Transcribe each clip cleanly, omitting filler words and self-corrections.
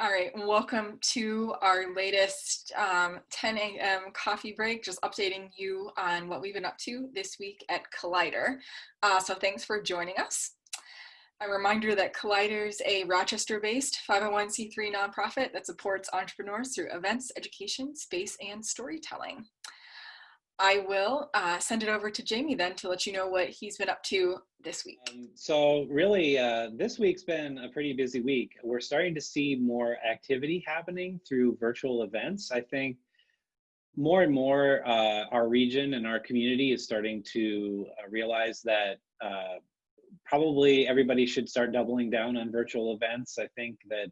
All right, welcome to our latest 10 a.m. coffee break, just updating you on what we've been up to this week at Collider. So thanks for joining us. A reminder that Collider is a Rochester-based 501c3 nonprofit that supports entrepreneurs through events, education, space, and storytelling. I will send it over to Jamie then to let you know what he's been up to this week. So really, this week's been a pretty busy week. We're starting to see more activity happening through virtual events. I think more and more our region and our community is starting to realize that probably everybody should start doubling down on virtual events. I think that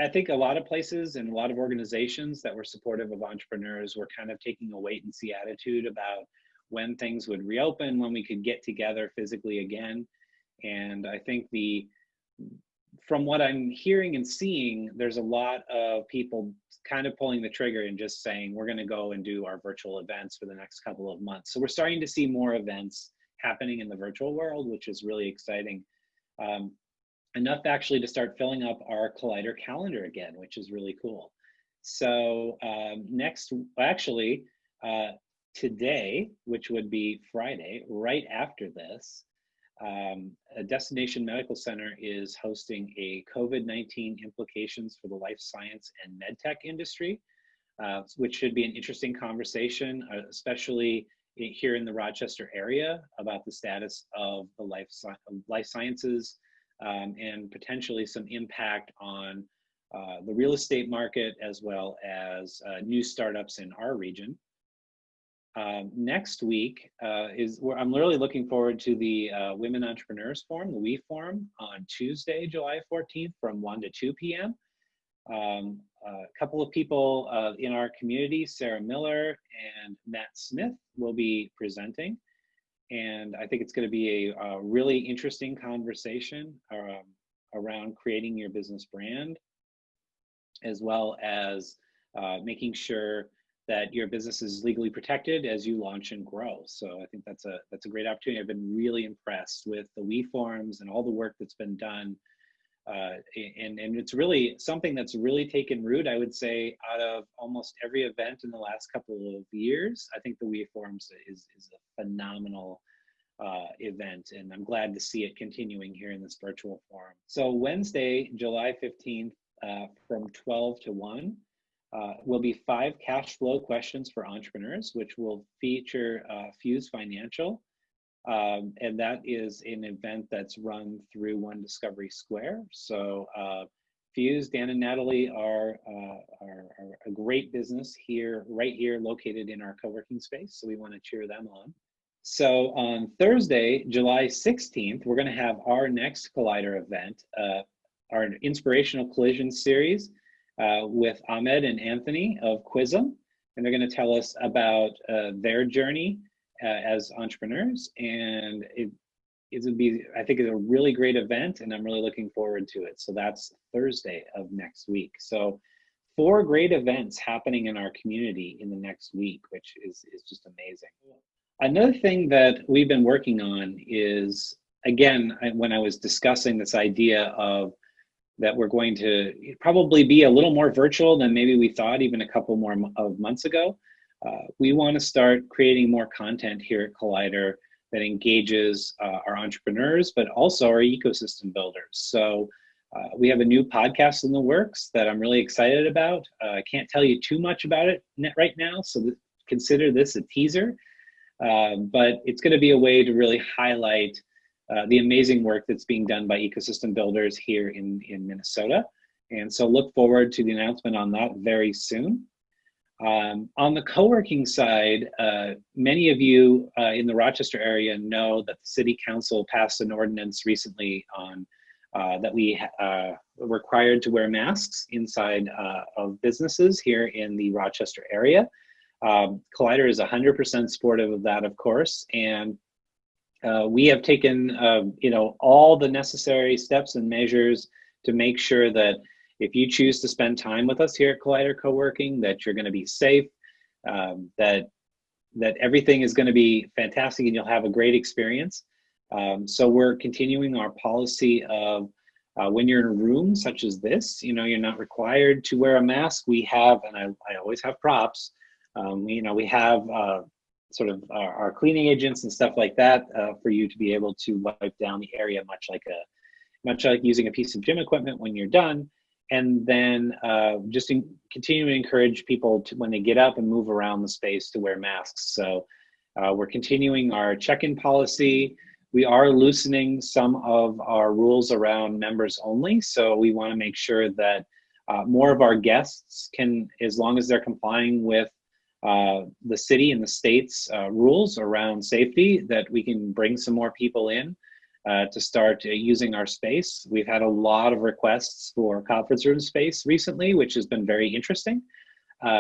I think a lot of places and a lot of organizations that were supportive of entrepreneurs were kind of taking a wait and see attitude about when things would reopen, when we could get together physically again. And I think from what I'm hearing and seeing, there's a lot of people kind of pulling the trigger and just saying, we're going to go and do our virtual events for the next couple of months. So we're starting to see more events happening in the virtual world, which is really exciting. Enough actually to start filling up our Collider calendar again, which is really cool. So today, which would be Friday, right after this, a Destination Medical Center is hosting a COVID-19 implications for the life science and medtech industry, which should be an interesting conversation, especially here in the Rochester area, about the status of the life sciences and potentially some impact on the real estate market, as well as new startups in our region. Next week I'm really looking forward to the Women Entrepreneurs Forum, the WE Forum, on Tuesday, July 14th from 1 to 2 p.m. A couple of people in our community, Sarah Miller and Matt Smith, will be presenting. And I think it's going to be a really interesting conversation around creating your business brand, as well as making sure that your business is legally protected as you launch and grow. So I think that's a great opportunity. I've been really impressed with the WE forums and all the work that's been done. And it's really something that's really taken root, I would say, out of almost every event in the last couple of years. I think the WE forums is a phenomenal event, and I'm glad to see it continuing here in this virtual forum. So Wednesday, July 15th, from 12 to 1, will be 5 cash flow questions for entrepreneurs, which will feature Fuse Financial. And that is an event that's run through One Discovery Square. So Fuse, Dan and Natalie are a great business right here located in our co-working space. So we want to cheer them on. So on Thursday, July 16th, we're going to have our next Collider event, our Inspirational Collision series with Ahmed and Anthony of Quizm. And they're going to tell us about their journey as entrepreneurs, and it would be, I think, it's a really great event, and I'm really looking forward to it. So that's Thursday of next week. So 4 great events happening in our community in the next week, which is just amazing. Another thing that we've been working on is, again, when I was discussing this idea of that we're going to probably be a little more virtual than maybe we thought even a couple more of months ago. We want to start creating more content here at Collider that engages our entrepreneurs, but also our ecosystem builders. So we have a new podcast in the works that I'm really excited about. I can't tell you too much about it right now, so consider this a teaser. But it's going to be a way to really highlight the amazing work that's being done by ecosystem builders here in Minnesota. And so look forward to the announcement on that very soon. On the co-working side, many of you in the Rochester area know that the City Council passed an ordinance recently on that we were required to wear masks inside of businesses here in the Rochester area. Collider is 100% supportive of that, of course, and we have taken all the necessary steps and measures to make sure that if you choose to spend time with us here at Collider Coworking, that you're going to be safe, that everything is going to be fantastic and you'll have a great experience. So we're continuing our policy of When you're in a room such as this, you're not required to wear a mask. We have, and I always have props. We have sort of our cleaning agents and stuff like that for you to be able to wipe down the area, much like using a piece of gym equipment when you're done. And then continue to encourage people to, when they get up and move around the space, to wear masks. So we're continuing our check-in policy. We are loosening some of our rules around members only. So we want to make sure that more of our guests can, as long as they're complying with the city and the state's rules around safety, that we can bring some more people in to start using our space. We've had a lot of requests for conference room space recently, which has been very interesting.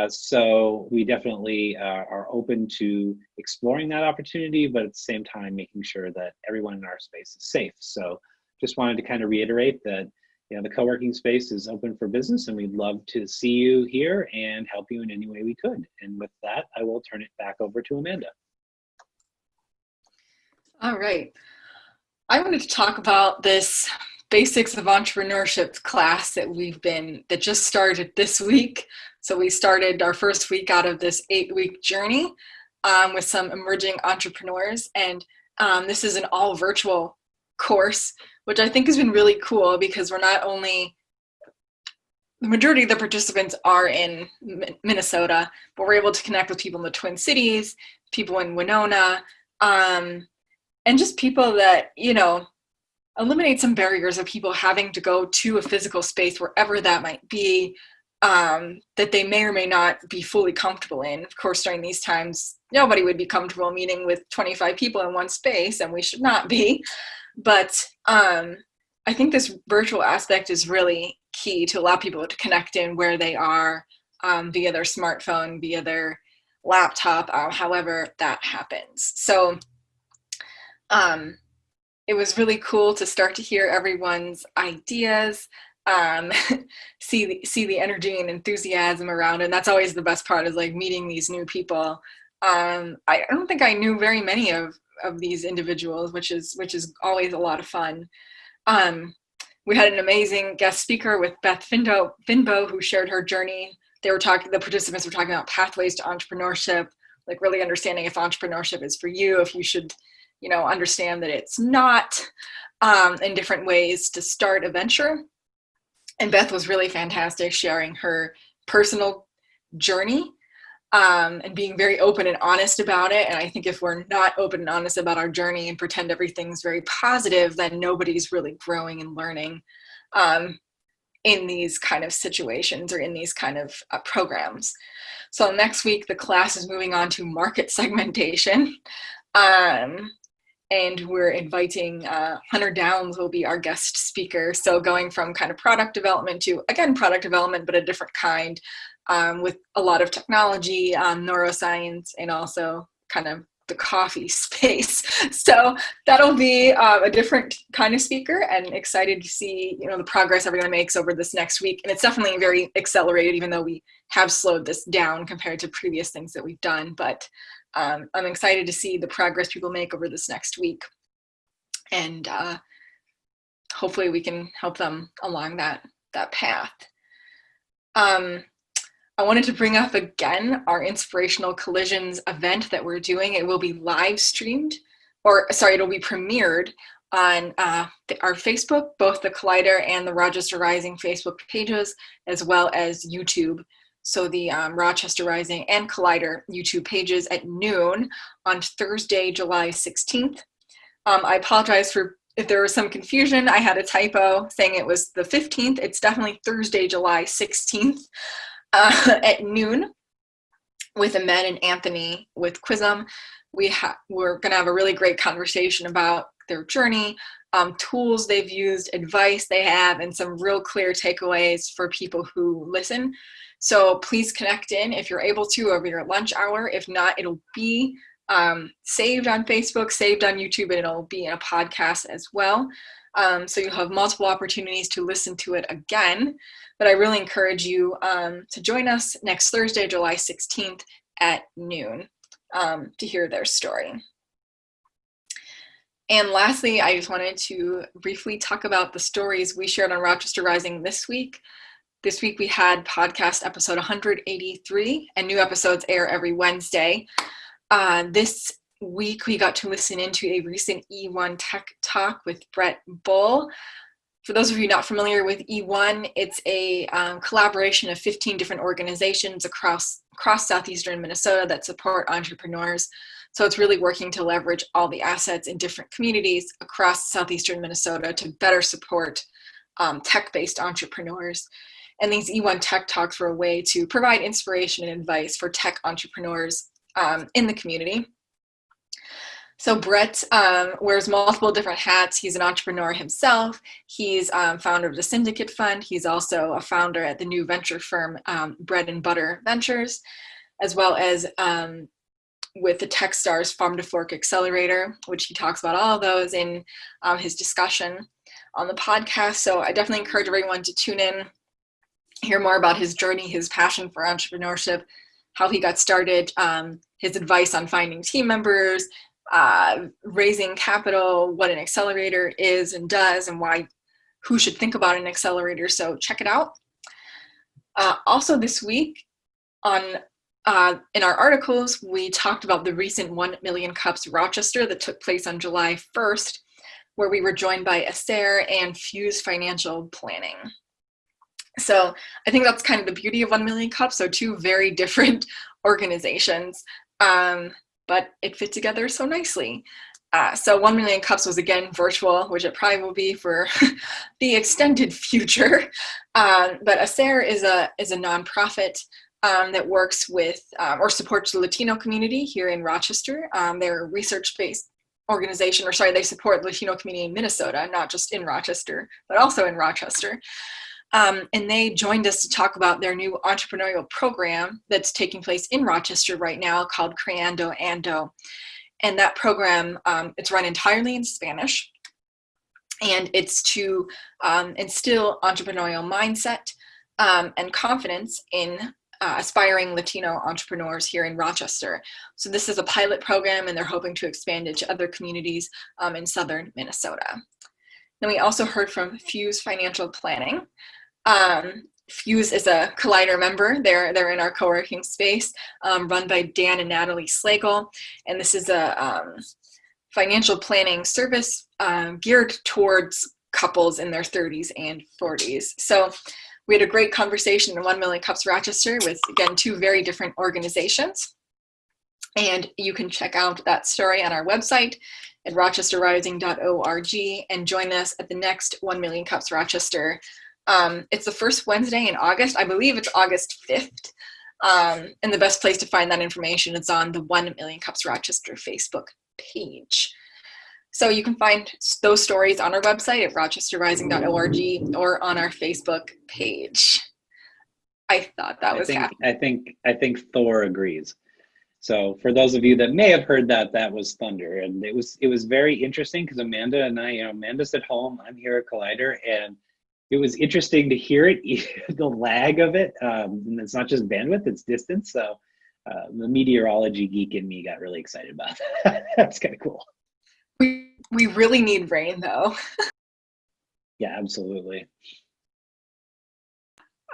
So we definitely are open to exploring that opportunity, but at the same time, making sure that everyone in our space is safe. So just wanted to kind of reiterate that the co-working space is open for business, and we'd love to see you here and help you in any way we could. And with that, I will turn it back over to Amanda. All right. I wanted to talk about this Basics of Entrepreneurship class that just started this week. So we started our first week out of this 8-week journey with some emerging entrepreneurs. And this is an all virtual course, which I think has been really cool, because the majority of the participants are in Minnesota, but we're able to connect with people in the Twin Cities, people in Winona, and just people that, eliminate some barriers of people having to go to a physical space, wherever that might be, that they may or may not be fully comfortable in. Of course, during these times, nobody would be comfortable meeting with 25 people in one space, and we should not be. But I think this virtual aspect is really key to allow people to connect in where they are via their smartphone, via their laptop, however that happens. So it was really cool to start to hear everyone's ideas, see the energy and enthusiasm around it. And that's always the best part, is like meeting these new people. I don't think I knew very many of these individuals, which is always a lot of fun. We had an amazing guest speaker with Beth Finbo, who shared her journey. The participants were talking about pathways to entrepreneurship, like really understanding if entrepreneurship is for you, if you should understand that it's not, in different ways to start a venture. And Beth was really fantastic, sharing her personal journey and being very open and honest about it. And I think if we're not open and honest about our journey and pretend everything's very positive, then nobody's really growing and learning in these kind of situations or in these kind of programs. So next week, the class is moving on to market segmentation. And we're inviting Hunter Downs will be our guest speaker. So going from kind of product development to, again, product development, but a different kind, with a lot of technology, neuroscience, and also kind of the coffee space. So that'll be a different kind of speaker, and excited to see the progress everyone makes over this next week. And it's definitely very accelerated, even though we have slowed this down compared to previous things that we've done. But I'm excited to see the progress people make over this next week, and hopefully we can help them along that path. I wanted to bring up again our Inspirational Collisions event that we're doing. It will be live streamed, it'll be premiered on our Facebook, both the Collider and the Rochester Rising Facebook pages, as well as YouTube. So the Rochester Rising and Collider YouTube pages at noon on Thursday, July 16th. I apologize if there was some confusion. I had a typo saying it was the 15th. It's definitely Thursday, July 16th at noon with Ahmed and Anthony with Quizum. We're going to have a really great conversation about their journey, tools they've used, advice they have, and some real clear takeaways for people who listen. So please connect in if you're able to over your lunch hour. If not, it'll be saved on Facebook, saved on YouTube, and it'll be in a podcast as well. So you'll have multiple opportunities to listen to it again. But I really encourage you to join us next Thursday, July 16th at noon to hear their story. And lastly, I just wanted to briefly talk about the stories we shared on Rochester Rising this week. This week we had podcast episode 183, and new episodes air every Wednesday. This week we got to listen into a recent E1 Tech Talk with Brett Bull. For those of you not familiar with E1, it's a collaboration of 15 different organizations across southeastern Minnesota that support entrepreneurs. So it's really working to leverage all the assets in different communities across southeastern Minnesota to better support tech-based entrepreneurs. And these E1 Tech Talks were a way to provide inspiration and advice for tech entrepreneurs in the community. So Brett wears multiple different hats. He's an entrepreneur himself. He's founder of the Syndicate Fund. He's also a founder at the new venture firm, Bread and Butter Ventures, as well as with the Techstars Farm to Fork Accelerator, which he talks about all of those in his discussion on the podcast. So I definitely encourage everyone to tune in, hear more about his journey, his passion for entrepreneurship, how he got started, his advice on finding team members, raising capital, what an accelerator is and does, and who should think about an accelerator. So check it out. Also this week in our articles, we talked about the recent 1 Million Cups Rochester that took place on July 1st, where we were joined by Acer and Fuse Financial Planning. So I think that's kind of the beauty of 1 Million Cups. So two very different organizations, but it fit together so nicely. So 1 Million Cups was again virtual, which it probably will be for the extended future. But Acer is a nonprofit that works with or supports the Latino community here in Rochester. They're a research-based organization, they support the Latino community in Minnesota, not just in Rochester, but also in Rochester. And they joined us to talk about their new entrepreneurial program that's taking place in Rochester right now called Creando Ando. And that program, it's run entirely in Spanish. And it's to instill entrepreneurial mindset and confidence in aspiring Latino entrepreneurs here in Rochester. So this is a pilot program, and they're hoping to expand it to other communities in southern Minnesota. Then we also heard from Fuse Financial Planning. Fuse is a Collider member. They're in our co-working space, run by Dan and Natalie Slagle. And this is a financial planning service geared towards couples in their 30s and 40s. So we had a great conversation in 1 Million Cups Rochester with, again, two very different organizations. And you can check out that story on our website at rochesterrising.org and join us at the next 1 Million Cups Rochester. It's the first Wednesday in August. I believe it's August 5th. And the best place to find that information is on the 1 Million Cups Rochester Facebook page. So you can find those stories on our website at rochesterrising.org or on our Facebook page. I thought that was I think Thor agrees. So for those of you that may have heard that, that was thunder. And it was very interesting because Amanda and I, Amanda's at home, I'm here at Collider, and it was interesting to hear it, the lag of it. And it's not just bandwidth, it's distance. So the meteorology geek in me got really excited about that. That's kind of cool. We really need rain though. Yeah, absolutely.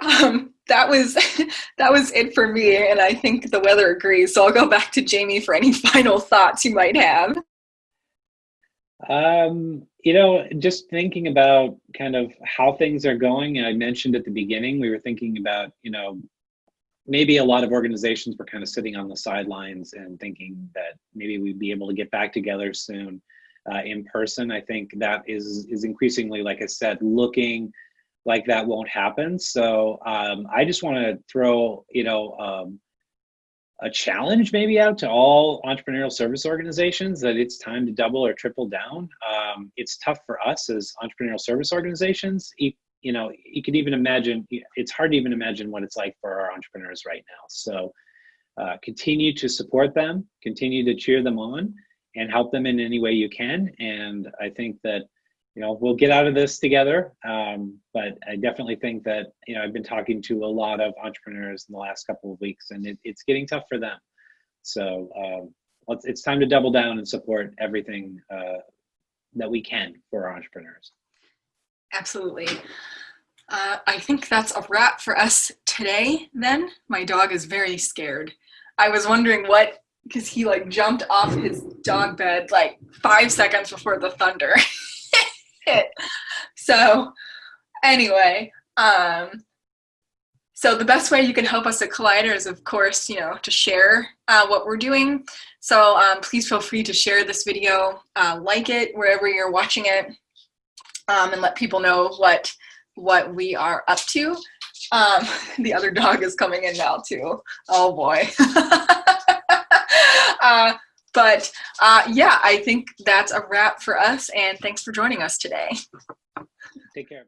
That was it for me, and I think the weather agrees. So I'll go back to Jamie for any final thoughts you might have. Just thinking about kind of how things are going. I mentioned at the beginning, we were thinking about, maybe a lot of organizations were kind of sitting on the sidelines and thinking that maybe we'd be able to get back together soon in person. I think that is increasingly, like I said, looking like that won't happen. So I just want to throw, a challenge maybe out to all entrepreneurial service organizations that it's time to double or triple down. It's tough for us as entrepreneurial service organizations. You could even imagine, it's hard to even imagine what it's like for our entrepreneurs right now. So continue to support them, continue to cheer them on, and help them in any way you can. And I think that, we'll get out of this together. But I definitely think that, I've been talking to a lot of entrepreneurs in the last couple of weeks, and it's getting tough for them. So it's time to double down and support everything that we can for our entrepreneurs. Absolutely. I think that's a wrap for us today then. My dog is very scared. I was wondering because he like jumped off his dog bed like 5 seconds before the thunder hit. So anyway, so the best way you can help us at Collider is, of course, to share what we're doing. So please feel free to share this video, like it wherever you're watching it, and let people know what we are up to. The other dog is coming in now too. Oh boy. But yeah, I think that's a wrap for us, and thanks for joining us today. Take care.